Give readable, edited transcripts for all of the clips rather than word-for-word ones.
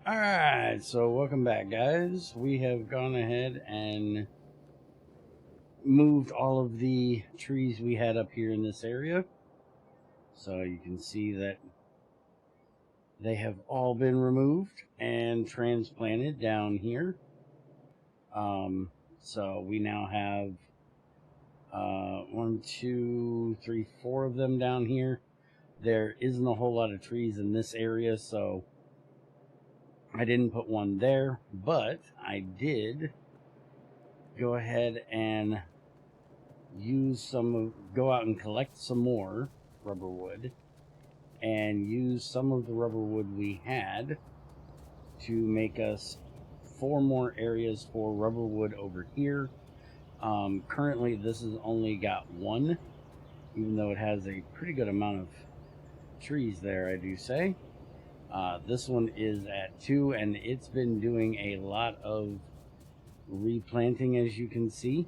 Alright, so welcome back, guys. We have gone ahead and moved all of the trees we had up here in this area. So you can see that they have all been removed and transplanted down here. So we now have 1, 2, 3, 4 of them down here. There isn't a whole lot of trees in this area, so I didn't put one there, but I did go ahead and go out and collect some more rubber wood and use some of the rubber wood we had to make us 4 more areas for rubber wood over here. Currently this has only got 1, even though it has a pretty good amount of trees there, I do say. This one is at 2, and it's been doing a lot of replanting, as you can see.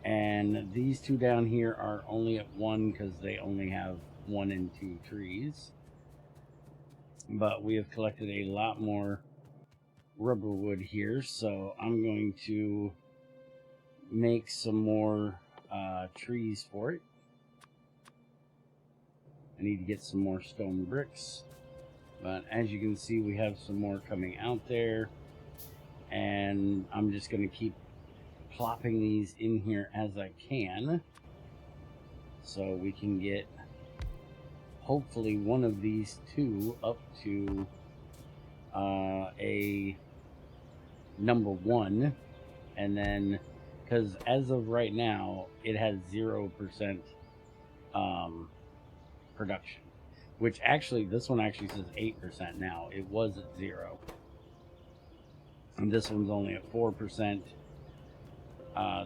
And these 2 down here are only at 1 because they only have 1 and 2 trees. But we have collected a lot more rubber wood here, so I'm going to make some more trees for it. I need to get some more stone bricks. But as you can see, we have some more coming out there. And I'm just going to keep plopping these in here as I can. So we can get, hopefully, one of these 2 up to a number 1. And then, because as of right now, it has 0% production. Which actually, this one actually says 8% now. It was at 0. And this one's only at 4%.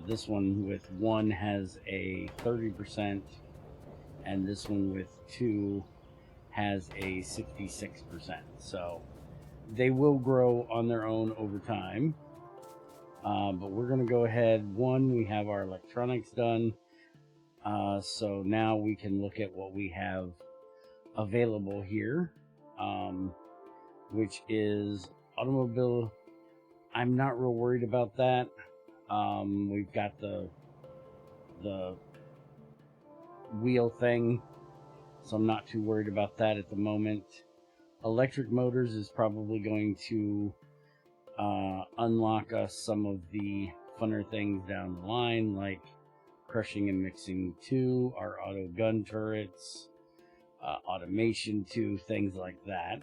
This one with 1 has a 30%. And this one with 2 has a 66%. So they will grow on their own over time. But we're going to go ahead. We have our electronics done. So now we can look at what we have available here, which is automobile. I'm not real worried about that. We've got the wheel thing, so I'm not too worried about that at the moment. Electric motors is probably going to unlock us some of the funner things down the line, like crushing and mixing 2, our auto gun turrets, automation 2, things like that.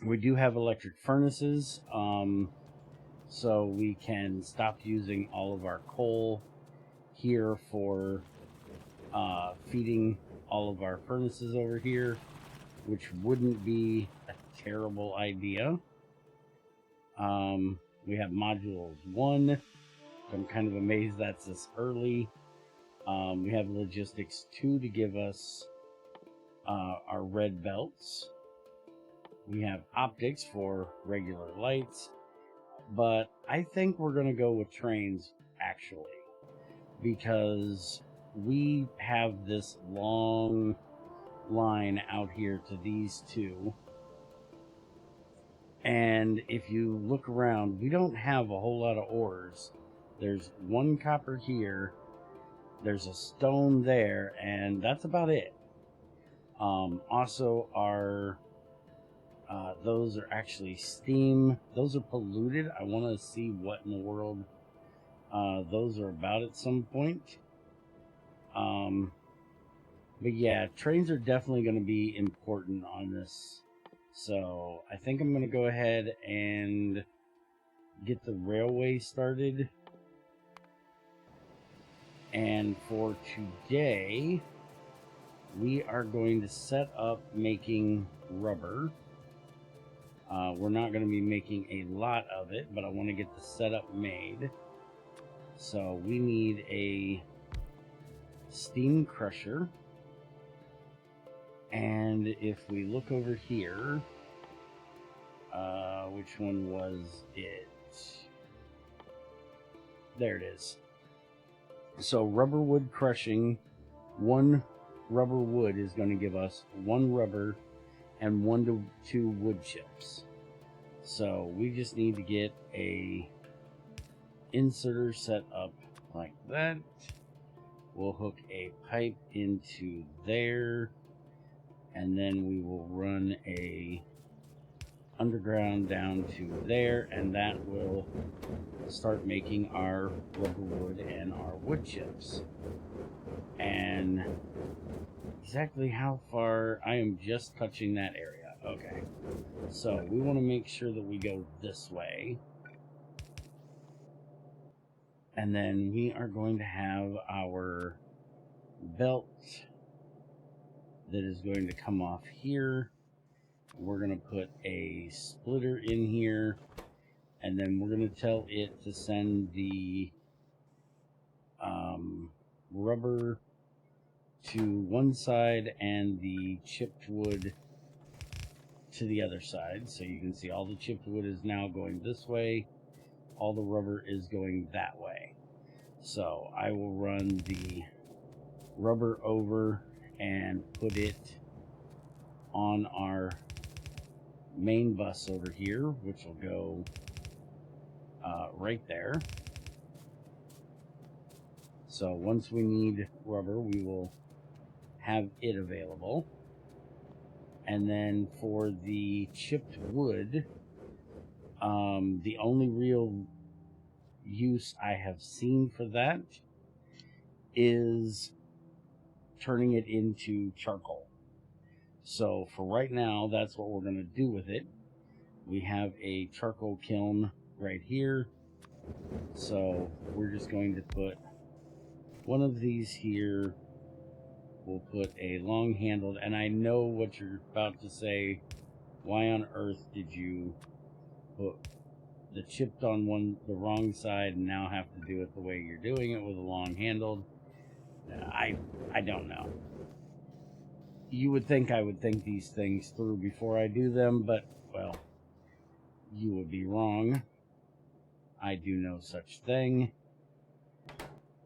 We do have electric furnaces, so we can stop using all of our coal here for feeding all of our furnaces over here, which wouldn't be a terrible idea. We have modules 1. I'm kind of amazed that's this early. We have logistics 2 to give us our red belts. We have optics for regular lights, but I think we're going to go with trains, actually, because we have this long line out here to these 2. And if you look around, we don't have a whole lot of ores. There's 1 copper here, there's a stone there, and that's about it. Also, our those are actually steam. Those are polluted. I want to see what in the world those are about at some point. But yeah, trains are definitely going to be important on this. So I think I'm going to go ahead and get the railway started. And for today, we are going to set up making rubber. We're not going to be making a lot of it, but I want to get the setup made. So we need a steam crusher. And if we look over here, which one was it? There it is. So rubber wood crushing, 1 rubber wood is going to give us 1 rubber and 1 to 2 wood chips. So we just need to get a inserter set up like that. We'll hook a pipe into there, and then we will run a underground down to there, and that will start making our rubber wood and our wood chips. And exactly how far, I am just touching that area. Okay, so we want to make sure that we go this way, and then we are going to have our belt that is going to come off here. We're going to put a splitter in here, and then we're going to tell it to send the rubber to one side and the chipped wood to the other side. So you can see all the chipped wood is now going this way, all the rubber is going that way. So I will run the rubber over and put it on our main bus over here, which will go right there. So once we need rubber, we will have it available. And then for the chipped wood, the only real use I have seen for that is turning it into charcoal. So for right now, that's what we're going to do with it. We have a charcoal kiln right here. So we're just going to put one of these here. We'll put a long handled, and I know what you're about to say. Why on earth did you put the chipped on the wrong side and now have to do it the way you're doing it with a long handled? I don't know. You would think I would think these things through before I do them, but, well, you would be wrong. I do no such thing.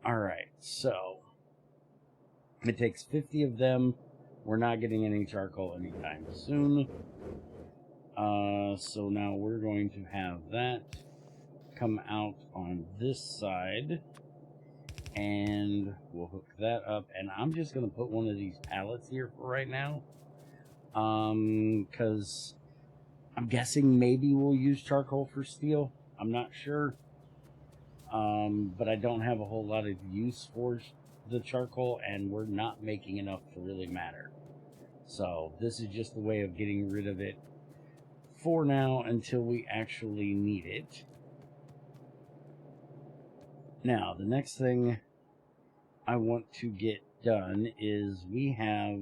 Alright, so it takes 50 of them. We're not getting any charcoal anytime soon. So now we're going to have that come out on this side, and we'll hook that up. And I'm just going to put one of these pallets here for right now, because I'm guessing maybe we'll use charcoal for steel. I'm not sure. But I don't have a whole lot of use for the charcoal, and we're not making enough to really matter. So this is just a way of getting rid of it for now until we actually need it. Now, the next thing I want to get done is we have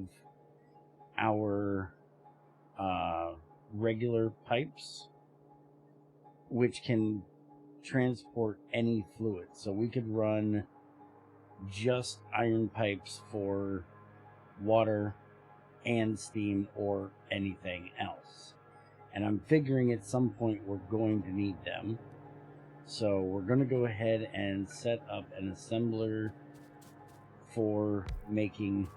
our regular pipes, which can transport any fluid. So we could run just iron pipes for water and steam or anything else. And I'm figuring at some point we're going to need them. So we're going to go ahead and set up an assembler for making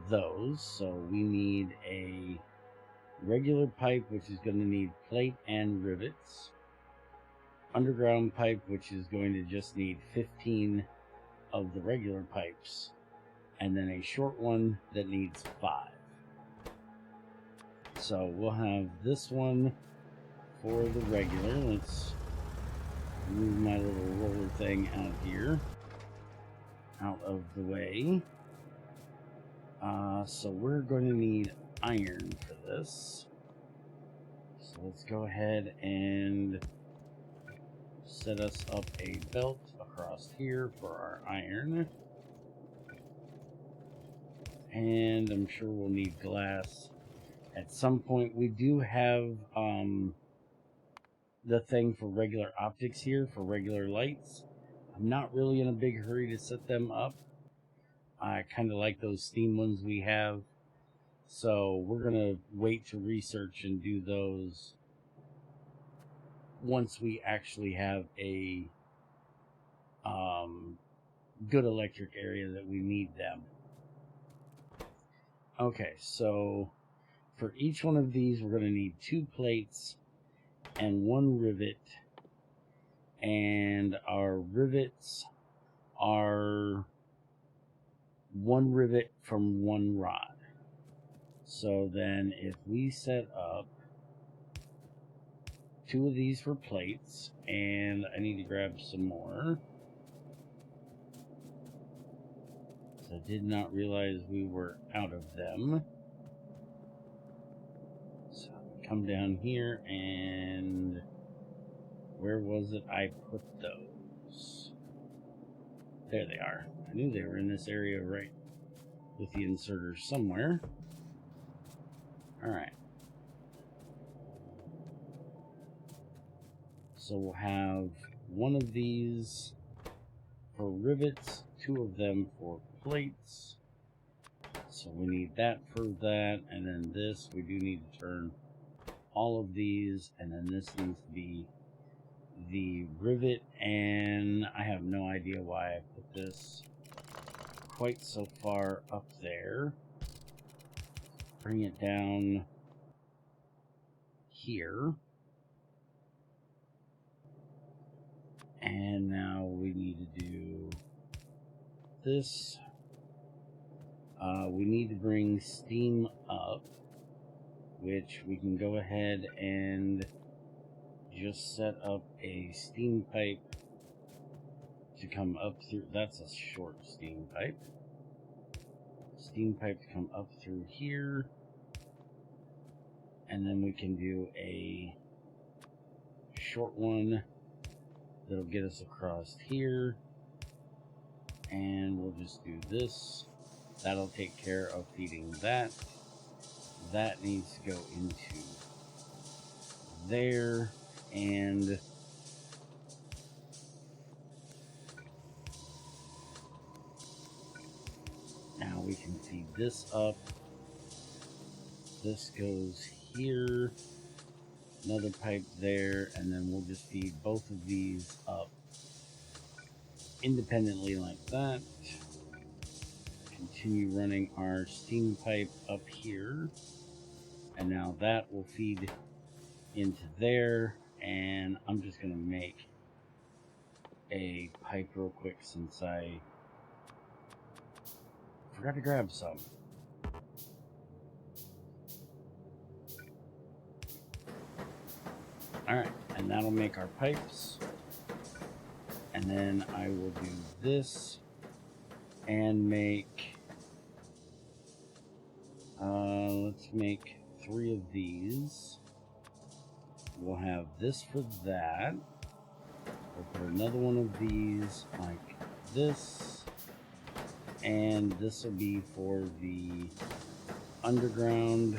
those. So we need a regular pipe, which is going to need plate and rivets. Underground pipe, which is going to just need 15 of the regular pipes. And then a short one that needs 5. So we'll have this one for the regular. Let's move my little roller thing out here, out of the way. So we're going to need iron for this. So let's go ahead and set us up a belt across here for our iron. And I'm sure we'll need glass at some point. We do have the thing for regular optics here, for regular lights. I'm not really in a big hurry to set them up. I kind of like those steam ones we have. So we're going to wait to research and do those once we actually have a good electric area that we need them. Okay, so for each one of these, we're going to need 2 plates and 1 rivet. And our rivets are 1 rivet from 1 rod. So then if we set up 2 of these for plates, and I need to grab some more. So I did not realize we were out of them. So come down here, and where was it I put those? There they are. I knew they were in this area right with the inserters somewhere. Alright. So we'll have 1 of these for rivets, 2 of them for plates. So we need that for that, and then this, we do need to turn all of these, and then this needs to be the rivet, and I have no idea why I put this quite so far up there. Bring it down here. And now we need to do this. We need to bring steam up, which we can go ahead and just set up a steam pipe to come up through. That's a short steam pipe. Steam pipe to come up through here. And then we can do a short one that'll get us across here. And we'll just do this. That'll take care of feeding that. That needs to go into there. And now we can feed this up. This goes here. Another pipe there. And then we'll just feed both of these up independently like that. Continue running our steam pipe up here, and now that will feed into there. And I'm just going to make a pipe real quick since I forgot to grab some. Alright, and that'll make our pipes, and then I will do this and make let's make 3 of these. We'll have this for that. We'll put another one of these like this, and this will be for the underground,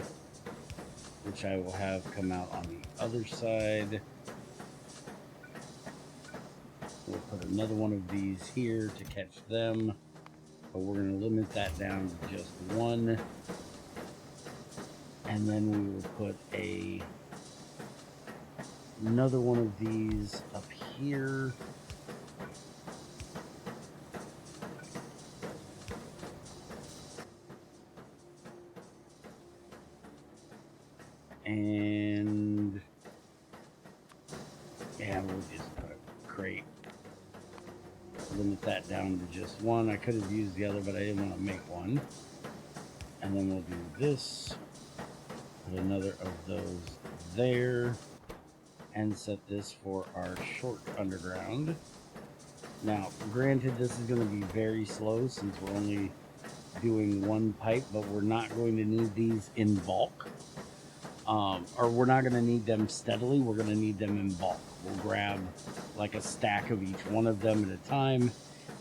which I will have come out on the other side. We'll put another one of these here to catch them, but we're going to limit that down to just 1. And then we will put another one of these up here. And yeah, we'll just put a crate. Limit that down to just 1. I could have used the other, but I didn't want to make one. And then we'll do this. Put another of those there. And set this for our short underground. Now, granted, this is going to be very slow since we're only doing 1 pipe, but we're not going to need these in bulk. Or we're not going to need them steadily, we're going to need them in bulk. We'll grab like a stack of each one of them at a time,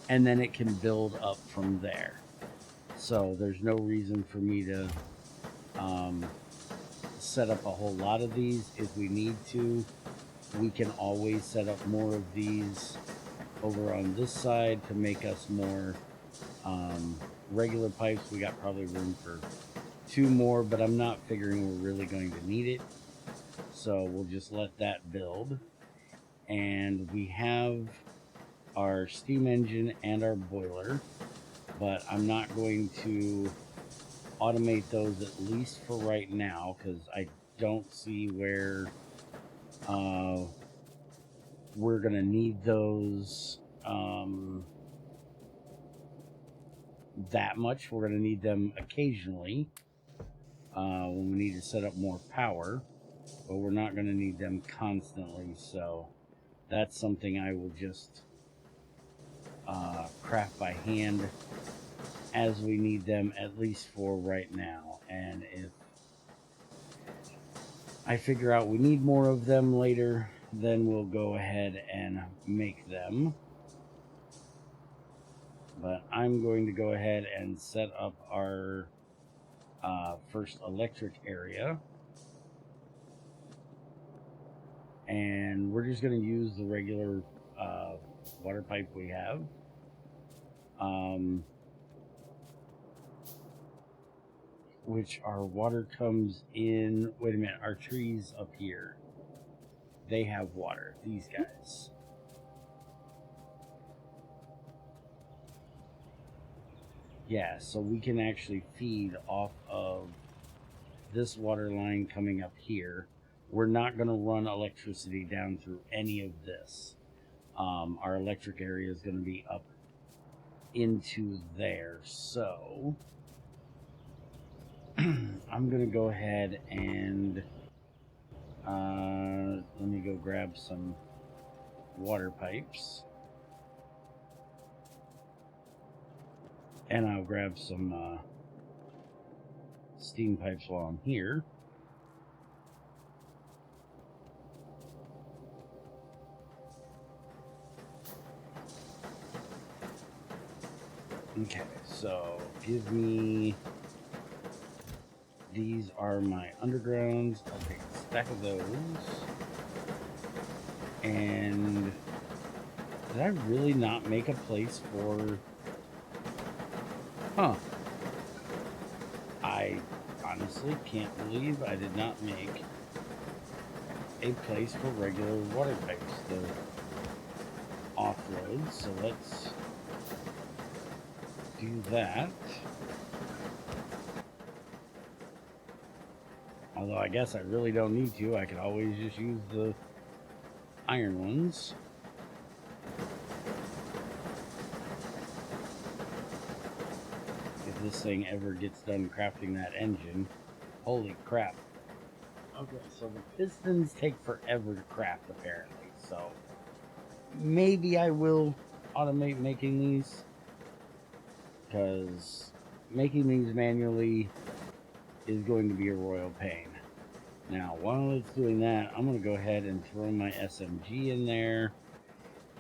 and then it can build up from there. So there's no reason for me to set up a whole lot of these. If we need to, we can always set up more of these over on this side to make us more regular pipes. We got probably room for 2 more, but I'm not figuring we're really going to need it. So we'll just let that build. And we have our steam engine and our boiler, but I'm not going to automate those at least for right now, because I don't see where we're going to need those that much. We're going to need them occasionally when we need to set up more power, but we're not going to need them constantly. So that's something I will just craft by hand as we need them, at least for right now. And if I figure out we need more of them later, then we'll go ahead and make them. But I'm going to go ahead and set up our first electric area. And we're just going to use the regular water pipe we have. Which our water comes in. Wait a minute, our trees up here, they have water. These guys. Yeah, so we can actually feed off of this water line coming up here. We're not going to run electricity down through any of this. Our electric area is going to be up into there. So I'm going to go ahead and let me go grab some water pipes. And I'll grab some steam pipes while I'm here. Okay, so give me... These are my undergrounds. I'll take a stack of those. And did I really not make a place for... Huh. I honestly can't believe I did not make a place for regular water pipes to offload. So let's do that. Although I guess I really don't need to. I could always just use the iron ones. If this thing ever gets done crafting that engine. Holy crap. Okay, so the pistons take forever to craft apparently. So maybe I will automate making these. Because making these manually is going to be a royal pain. Now, while it's doing that, I'm going to go ahead and throw my SMG in there.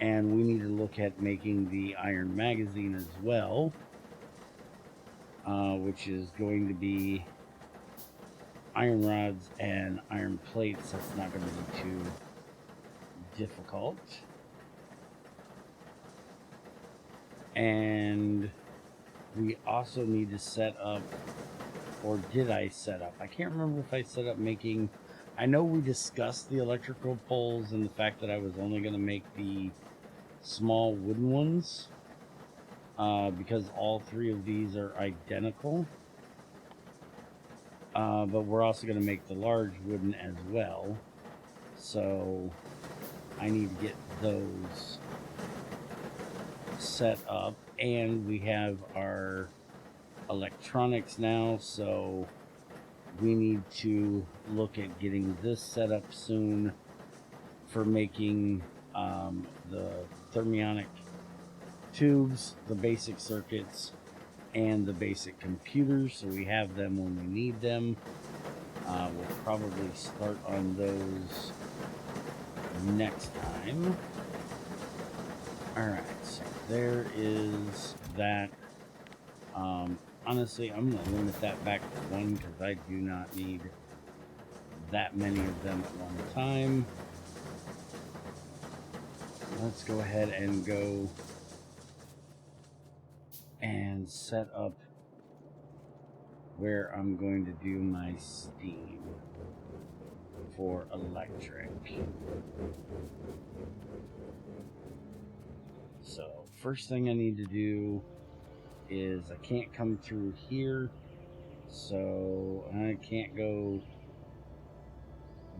And we need to look at making the iron magazine as well. Which is going to be iron rods and iron plates. That's not going to be too difficult. And we also need to set up, or did I set up? I can't remember if I set up making... I know we discussed the electrical poles and the fact that I was only going to make the small wooden ones. Because all three of these are identical. But we're also going to make the large wooden as well. So I need to get those set up. And we have our electronics now, so we need to look at getting this set up soon for making the thermionic tubes, the basic circuits, and the basic computers, so we have them when we need them. We'll probably start on those next time. Alright, so there is that. Honestly, I'm going to limit that back to one because I do not need that many of them at one time. Let's go ahead and go and set up where I'm going to do my steam for electric. So first thing I need to do is I can't come through here So I can't go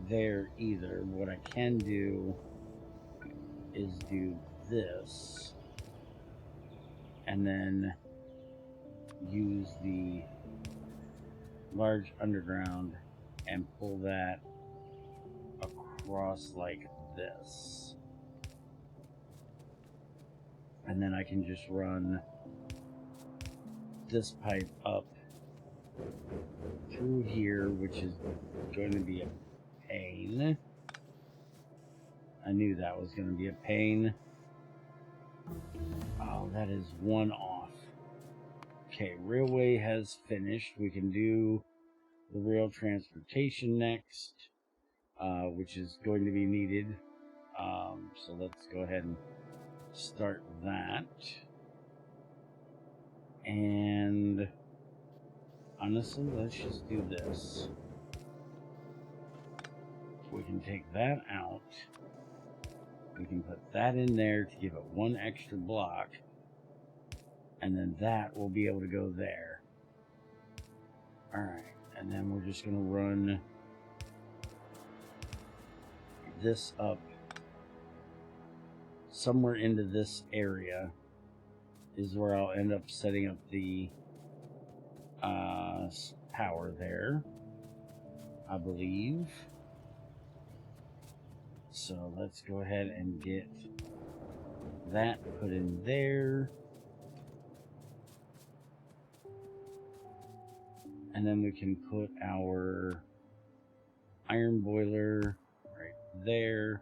there either. What I can do is do this and then use the large underground and pull that across like this. And then I can just run this pipe up through here, which is going to be a pain. I knew that was going to be a pain. Oh, that is one off. Okay, railway has finished. We can do the rail transportation next, which is going to be needed. So let's go ahead and start that. And honestly, let's just do this. We can take that out. We can put that in there to give it one extra block. And then that will be able to go there. Alright, and then we're just going to run this up somewhere into this area is where I'll end up setting up the power there, I believe. So let's go ahead and get that put in there. And then we can put our iron boiler right there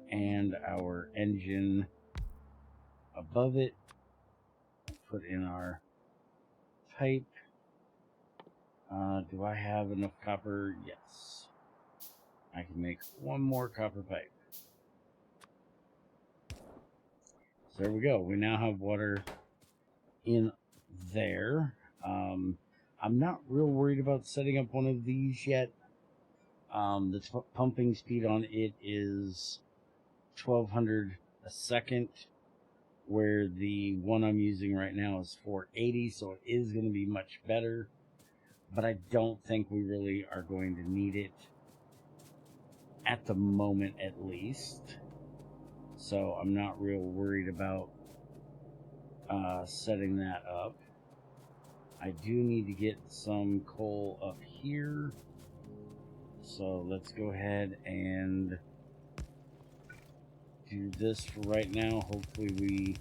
and our engine above it. Put in our pipe. Do I have enough copper? Yes. I can make one more copper pipe. So there we go. We now have water in there. I'm not real worried about setting up one of these yet. The pumping speed on it is 1200 a second, where the one I'm using right now is 480, so it is going to be much better. But I don't think we really are going to need it at the moment, at least. So I'm not real worried about setting that up. I do need to get some coal up here. So let's go ahead and do this for right now. Hopefully we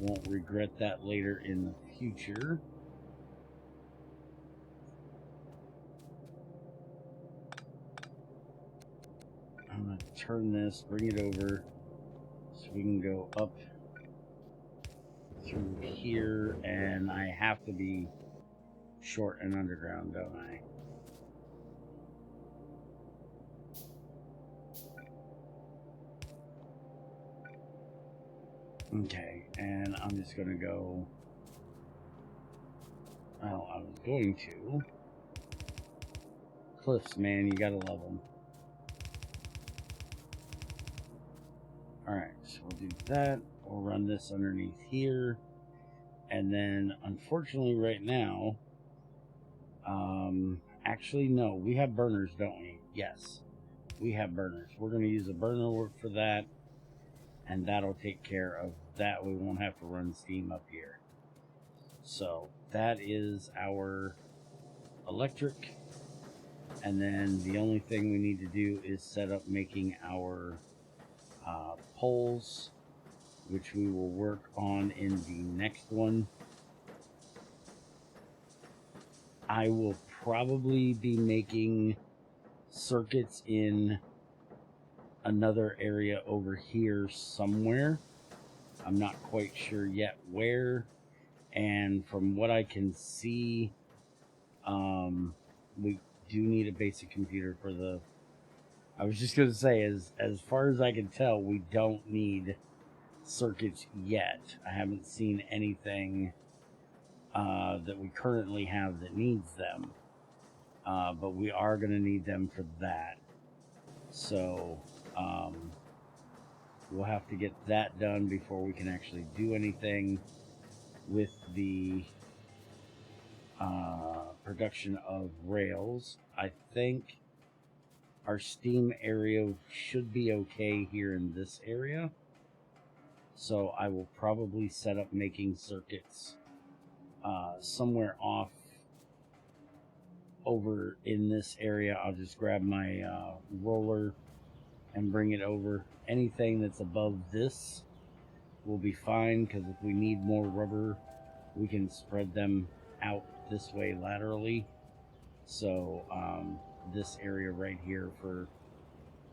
won't regret that later in the future. I'm going to turn this, bring it over, so we can go up through here, and I have to be short and underground, don't I? Okay, and I'm just going to go, well, I was going to. Cliffs, man, you gotta love them. Alright, so we'll do that. We'll run this underneath here. And then, unfortunately, right now, actually, no, we have burners, don't we? Yes, we have burners. We're going to use a burner for that, and that'll take care of that. We won't have to run steam up here. So, that is our electric. And then the only thing we need to do is set up making our poles, which we will work on in the next one. I will probably be making circuits in another area over here somewhere. I'm not quite sure yet where. And from what I can see, we do need a basic computer for the... I was just going to say, as far as I can tell, we don't need circuits yet. I haven't seen anything that we currently have that needs them. But we are going to need them for that. So, we'll have to get that done before we can actually do anything with the production of rails. I think our steam area should be okay here in this area. So I will probably set up making circuits somewhere off over in this area. I'll just grab my roller and bring it over. Anything that's above this will be fine, because if we need more rubber, we can spread them out this way laterally. So this area right here for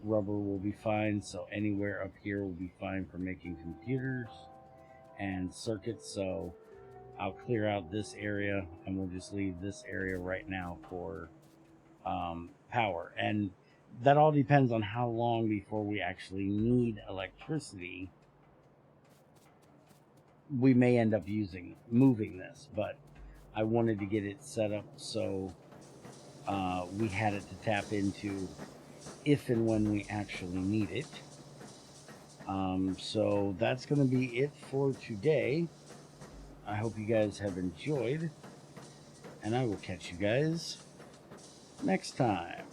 rubber will be fine. So anywhere up here will be fine for making computers and circuits. So I'll clear out this area and we'll just leave this area right now for power. And that all depends on how long before we actually need electricity. We may end up moving this, but I wanted to get it set up so we had it to tap into if and when we actually need it. So that's going to be it for today. I hope you guys have enjoyed, and I will catch you guys next time.